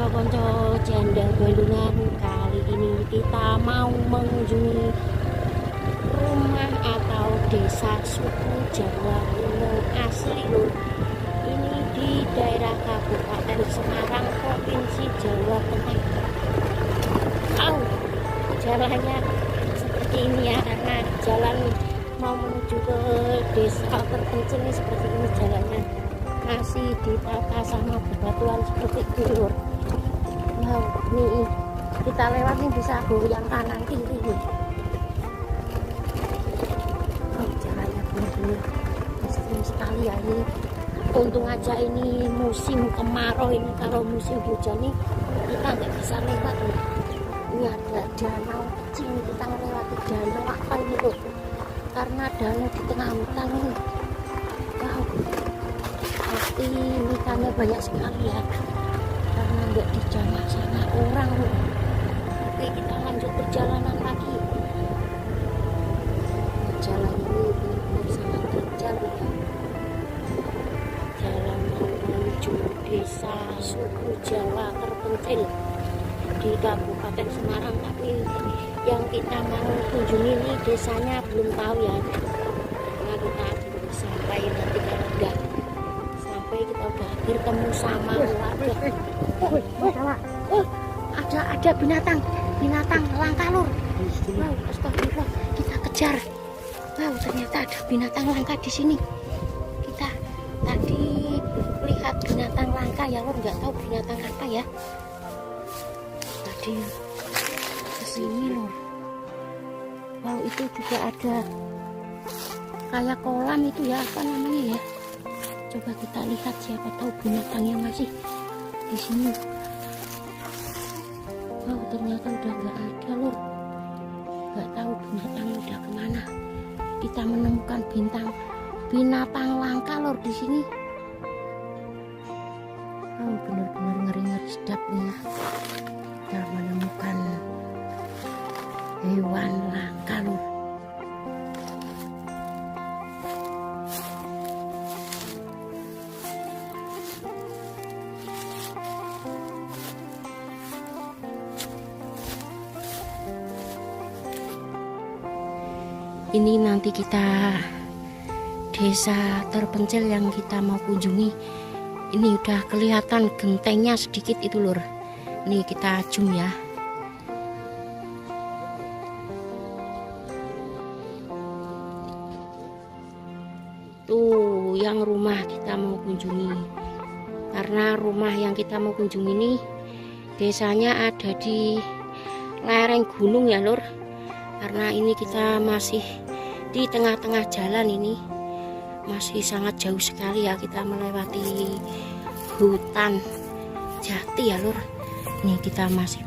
konco-konco janda Balungan, kali ini kita mau mengunjungi rumah atau desa suku Jawa kuno asli lur. Ini di daerah Kabupaten Semarang, Provinsi Jawa Tengah. Jalannya seperti ini ya, karena jalan mau menuju ke desa terpencil ini seperti ini jalannya, masih ditata sama bebatuan seperti itu lur. Wow, ini kita lewat nih bisa goyang kanan kiri nih. Oh, jalannya benar-benar ekstrim sekali ya ini. Untung aja ini musim kemarau, ini kalau musim hujan nih kita nggak bisa lewat nih. Ini ada danau kecil, kita melewati danau apa ini tuh, karena danau di tengah hutan ini. Wow, pasti ikannya banyak sekali ya, karena nggak dijamah sama orang loh. Oke, kita lanjut perjalanan lagi. Jalan ini benar-benar sangat terjal ya, jalan menuju desa suku Jawa terpencil di Kabupaten Semarang, tapi yang kita mau kunjungi ini desanya belum tahu ya, karena kita belum sampai. Nanti kalau udah sampai kita udah bertemu sama warga. Oh, ada binatang langka lur. Wow, astagfirullah, kita kejar. Wow, ternyata ada binatang langka di sini. Kita tadi lihat binatang langka ya lur, nggak tahu binatang apa ya. Tadi kesini lur. Wow, itu juga ada kayak kolam itu ya, apa namanya ya. Coba kita lihat, siapa tahu binatang yang masih di sini. Wow, ternyata udah nggak ada lur. Nggak tahu binatang udah kemana. Kita menemukan binatang langka lur di sini. Oh, benar-benar ngeri-ngeri sedap nih ya. Kita menemukan hewan langka lur. Ini nanti kita desa terpencil yang kita mau kunjungi. Ini udah kelihatan gentengnya sedikit itu lur. Nih kita zoom ya. Tuh yang rumah kita mau kunjungi. Karena rumah yang kita mau kunjungi ini desanya ada di lereng gunung ya lur. Karena ini kita masih di tengah-tengah jalan, ini masih sangat jauh sekali ya, kita melewati hutan jati ya lur. Ini kita masih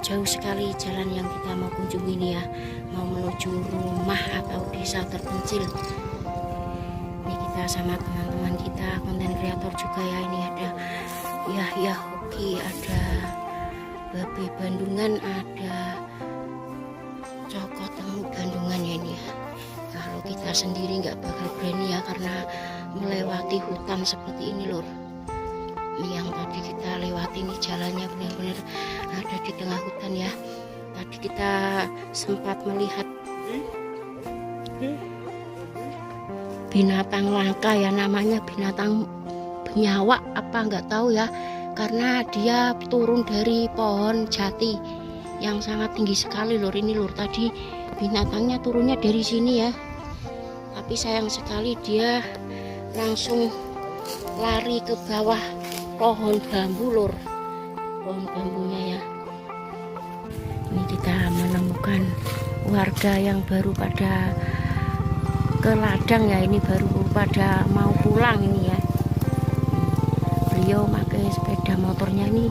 jauh sekali jalan yang kita mau kunjungi ini ya, mau menuju rumah atau desa terpencil. Ini kita sama teman-teman kita konten kreator juga ya. Ini ada Yahya Hoki, ada Babe Bandungan, ada Coko Temu Bandungan ya ini ya. Kalau kita sendiri nggak bakal berani ya, karena melewati hutan seperti ini lur. Ini yang tadi kita lewati, ini jalannya benar-benar ada di tengah hutan ya. Tadi kita sempat melihat binatang langka ya, namanya binatang benyawa apa nggak tahu ya, karena dia turun dari pohon jati yang sangat tinggi sekali lur. Ini lur, tadi binatangnya turunnya dari sini ya, tapi sayang sekali dia langsung lari ke bawah pohon bambu lur, pohon bambunya ya. Ini kita menemukan warga yang baru pada ke ladang ya, ini baru pada mau pulang ini ya. Beliau pakai sepeda motornya, ini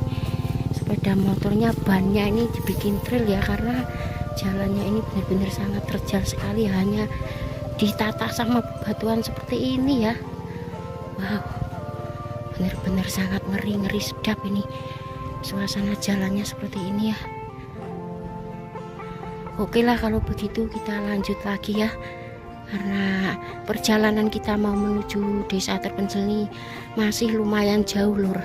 sepeda motornya bannya ini dibikin trail ya, karena jalannya ini benar-benar sangat terjal sekali, hanya ditata sama batuan seperti ini ya. Wow, benar-benar sangat ngeri-ngeri sedap ini suasana jalannya seperti ini ya. Oke lah kalau begitu kita lanjut lagi ya, karena perjalanan kita mau menuju desa terpencil ini masih lumayan jauh lur.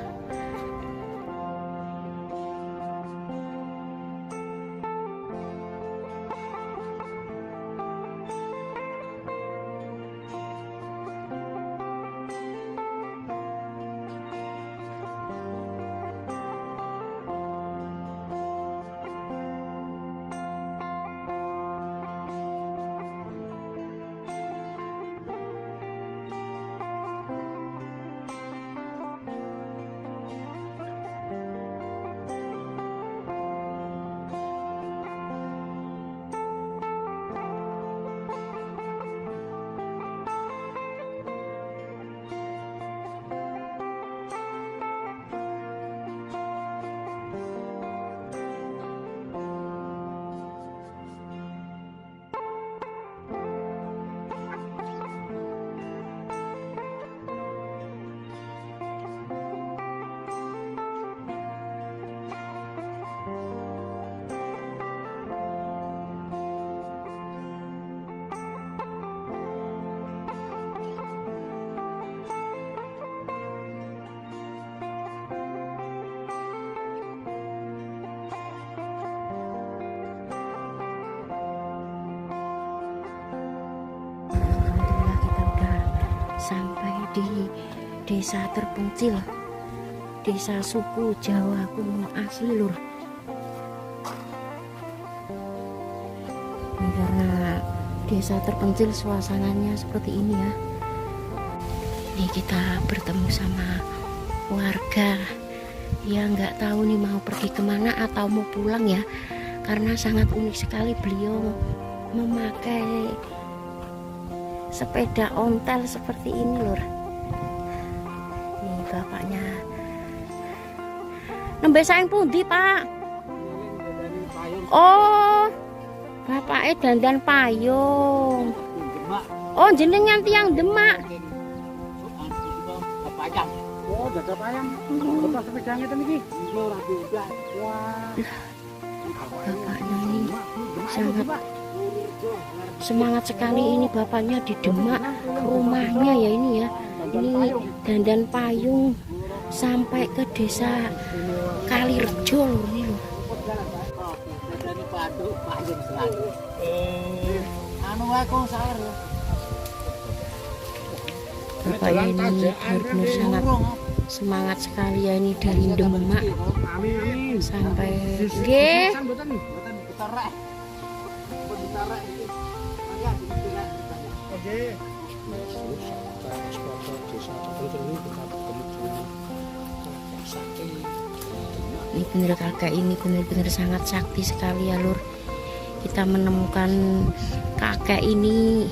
di desa terpencil, desa suku Jawa kuno asli lur. Ini karena desa terpencil suasananya seperti ini ya. Ini kita bertemu sama warga yang nggak tahu nih mau pergi kemana atau mau pulang ya, karena sangat unik sekali beliau memakai sepeda ontel seperti ini lur. Ini bapaknya nembe saing pundi Pak? Oh, bapaknya dandan payung. Oh, jenengan tiang Demak. Oh, dada payang. Betul sepedanya itu niki. Wah. Bapaknya ini sangat semangat sekali, ini bapaknya di Demak rumahnya ya ini ya. Ini dandan payung sampai ke desa Kalirejo lur ini lur. Anu aku sawer. Bapaknya ini benar-benar sangat semangat sekali ya, ini dari Demak sampai nggih. Ini bener kakek ini benar-benar sangat sakti sekali ya lur. Kita menemukan kakek ini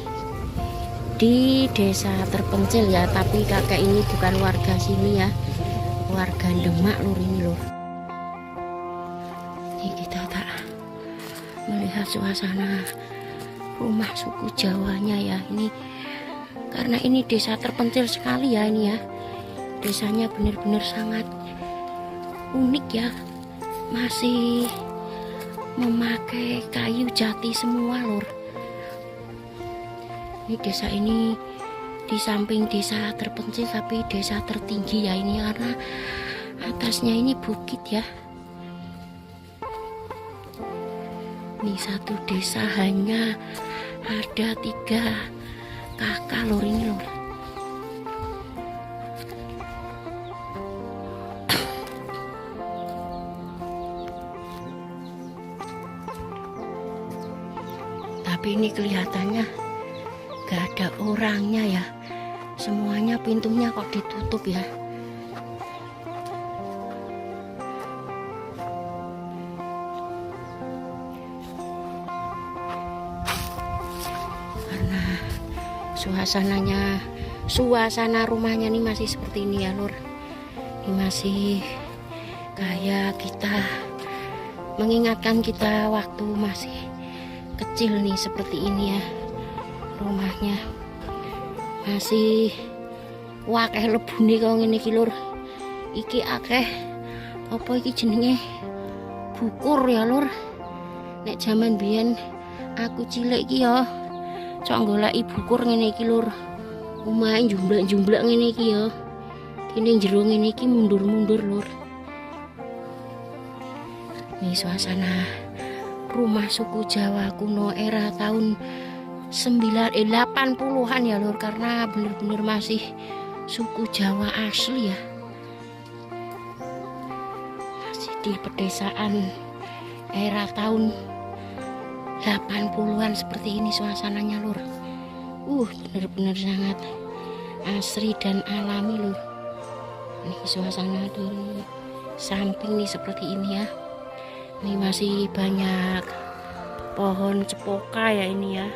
di desa terpencil ya, tapi kakek ini bukan warga sini ya, warga Demak lur ini lur. Ini kita tak melihat suasana rumah suku Jawanya ya, ini karena ini desa terpencil sekali ya ini ya. Desanya benar-benar sangat unik ya, masih memakai kayu jati semua lur. Ini desa ini di samping desa terpencil tapi desa tertinggi ya ini, karena atasnya ini bukit ya. Ini satu desa hanya ada 3 kakak lur ini lur. Tapi ini kelihatannya gak ada orangnya ya, semuanya pintunya kok ditutup ya. Karena suasana rumahnya ini masih seperti ini ya lur. Ini masih kayak kita, mengingatkan kita waktu masih kecil nih seperti ini ya. Rumahnya masih akeh lebune kok ngene iki lur. Iki akeh apa iki jenenge bukur ya lur. Nek jaman biyen aku cilik iki ya cok goleki bukur ngene iki lur. Omahe jumblak-jumblak ngene iki ya. Kene jero ngene iki mundur-mundur lur. Ini suasana rumah suku Jawa kuno era tahun 80-an ya lur, karena bener-bener masih suku Jawa asli ya, masih di pedesaan era tahun 80-an seperti ini suasananya lur. Bener-bener sangat asri dan alami lur. Ini suasana dari samping nih seperti ini ya. Ini masih banyak pohon cepoka ya ini ya.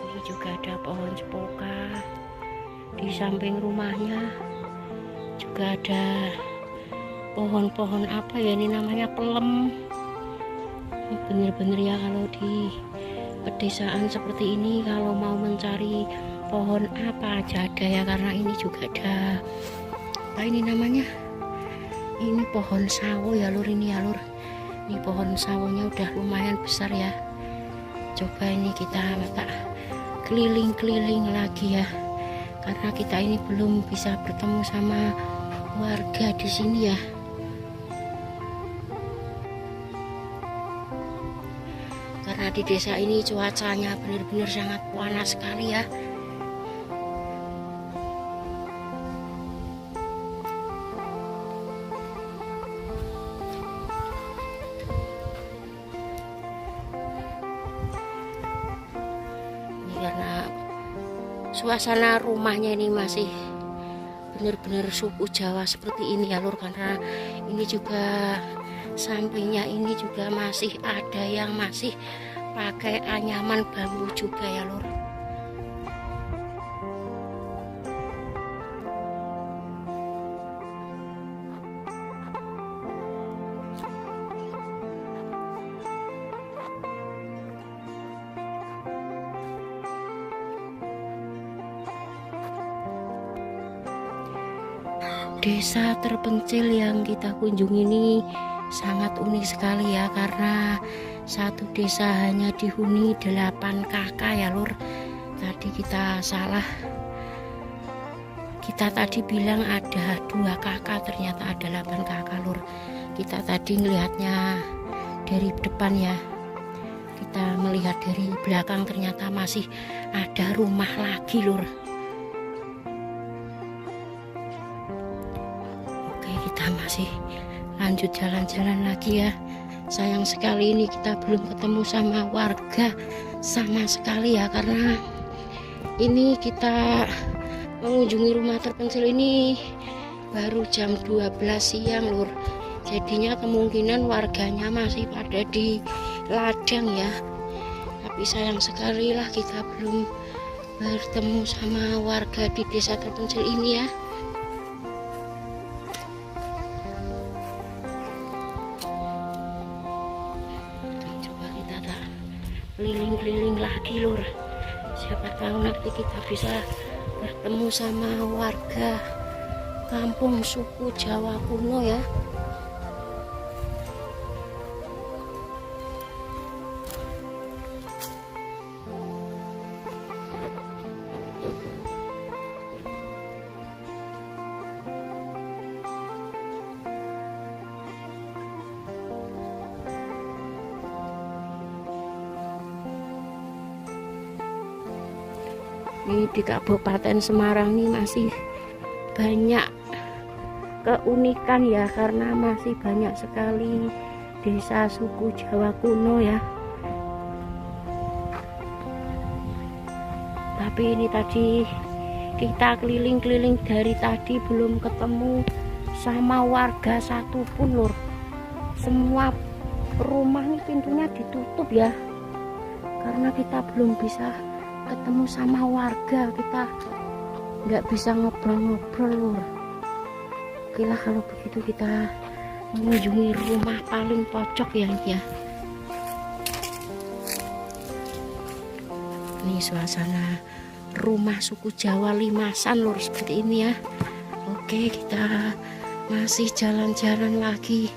Ini juga ada pohon cepoka di samping rumahnya, juga ada pohon-pohon apa ya ini namanya, pelem. Bener-bener ya kalau di pedesaan seperti ini kalau mau mencari pohon apa aja ada ya, karena ini juga ada apa ini namanya, ini pohon sawo ya lur ini ya lur. Ini pohon sawonya udah lumayan besar ya. Coba ini kita keliling-keliling lagi ya, karena kita ini belum bisa bertemu sama warga di sini ya. Karena di desa ini cuacanya benar-benar sangat panas sekali ya. suasana rumahnya ini masih benar-benar suku Jawa seperti ini ya lur, karena ini juga sampingnya ini juga masih ada yang masih pakai anyaman bambu juga ya lur. Desa terpencil yang kita kunjungi ini sangat unik sekali ya, karena satu desa hanya dihuni 8 kakak ya lur. Tadi kita salah, kita tadi bilang ada 2 kakak, ternyata ada 8 kakak lur. Kita tadi melihatnya dari depan ya, kita melihat dari belakang ternyata masih ada rumah lagi lur. Kita masih lanjut jalan-jalan lagi ya. Sayang sekali ini kita belum ketemu sama warga sama sekali ya, karena ini kita mengunjungi rumah terpencil ini baru jam 12 siang lur. Jadinya kemungkinan warganya masih pada di ladang ya. Tapi sayang sekali lah kita belum bertemu sama warga di desa terpencil ini ya. Keliling-keliling lagi lur, siapa tahu nanti kita bisa bertemu sama warga kampung suku Jawa kuno ya. Ini di Kabupaten Semarang ini masih banyak keunikan ya, karena masih banyak sekali desa suku Jawa kuno ya. Tapi ini tadi kita keliling-keliling dari tadi belum ketemu sama warga satupun lur. Semua rumah ini pintunya ditutup ya, karena kita belum bisa ketemu sama warga, kita nggak bisa ngobrol-ngobrol lur. Oke lah kalau begitu kita mengunjungi rumah paling pojok ya. Ini suasana rumah suku Jawa Limasan lur, seperti ini ya. Oke, kita masih jalan-jalan lagi.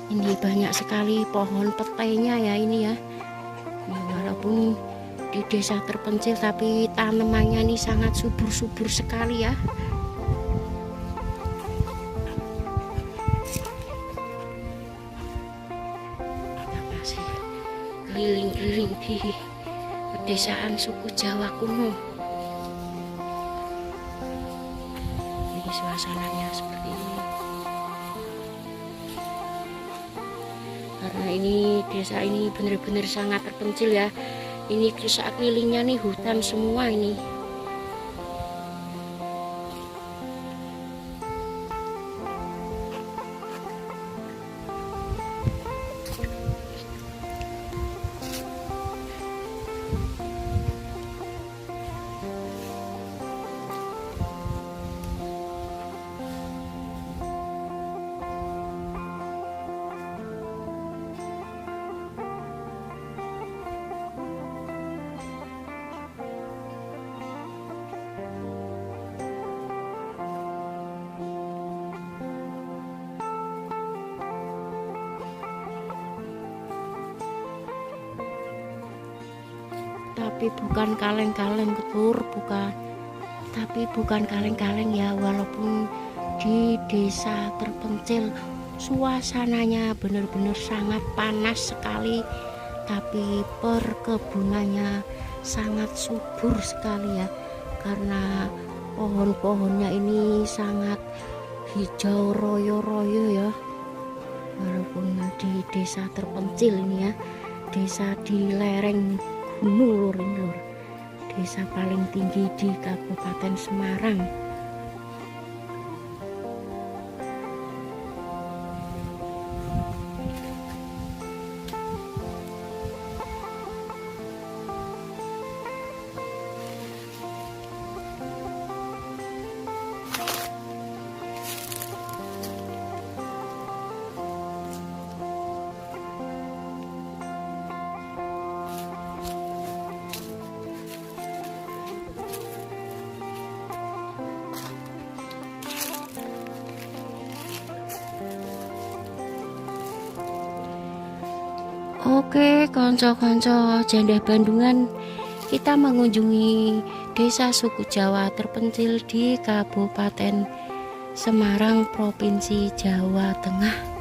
Ini banyak sekali pohon petainya ya ini ya. Walaupun di desa terpencil tapi tanamannya ini sangat subur-subur sekali ya. Kita masih keliling-keliling di pedesaan suku Jawa kuno. Ini suasananya seperti ini. Karena ini desa ini benar-benar sangat terpencil ya. Ini di saat kelilingnya nih hutan semua ini. Tapi bukan kaleng-kaleng Lur, bukan. Tapi bukan kaleng-kaleng ya, walaupun di desa terpencil suasananya benar-benar sangat panas sekali, tapi perkebunannya sangat subur sekali ya, karena pohon-pohonnya ini sangat hijau royo-royo ya. Walaupun di desa terpencil ini ya, desa di lereng gunung Lur, desa paling tinggi di Kabupaten Semarang. Oke, konco-konco janda Bandungan, kita mengunjungi desa suku Jawa terpencil di Kabupaten Semarang, Provinsi Jawa Tengah.